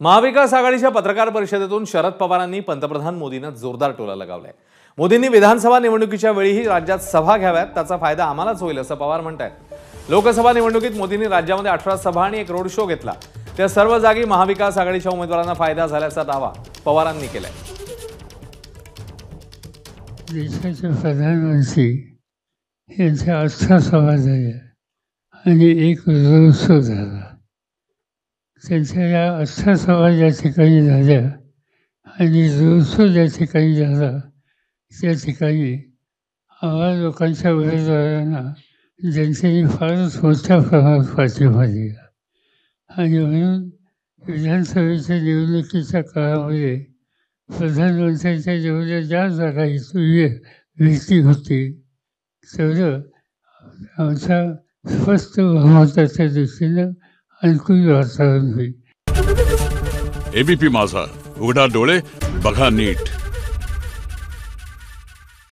महाविकास आघाडीच्या पत्रकार परिषदेतून शरद पवारांनी पंतप्रधान मोदींना जोरदार टोला लगावलाय। मोदींनी विधानसभा निवडणुकीच्या वेळीही राज्यात सभा घ्याव्यात, त्याचा फायदा आम्हालाच होईल असं पवार म्हणतायत। लोकसभा निवडणुकीत मोदींनी राज्यामध्ये 18 सभा आणि एक रोड शो घेतला। त्या सर्व जागी महाविकास आघाडीच्या उमेदवारांना फायदा झाल्याचा दावा पवारांनी केलाय। देशाचे प्रधानमंत्री यांच्या 18 सभा झाल्या आणि एक रोड शो झाला। त्यांच्या या 18 सभा ज्या ठिकाणी झाल्या आणि रोड शो ज्या ठिकाणी झाला त्या ठिकाणी आम्हा लोकांच्या उमेदवारांना जनतेने फारच मोठ्या प्रमाणात पाठिंबा दिला आणि म्हणून विधानसभेच्या निवडणुकीच्या काळामध्ये प्रधानमंत्र्यांच्या जेवढ्या ज्या जागा व्यक्ती होती तेवढं आमच्या स्पष्ट बहुमताच्या दृष्टीनं अनुकूल वातावरण होईल। एबीपी माझा, उघडा डोळे बघा नीट।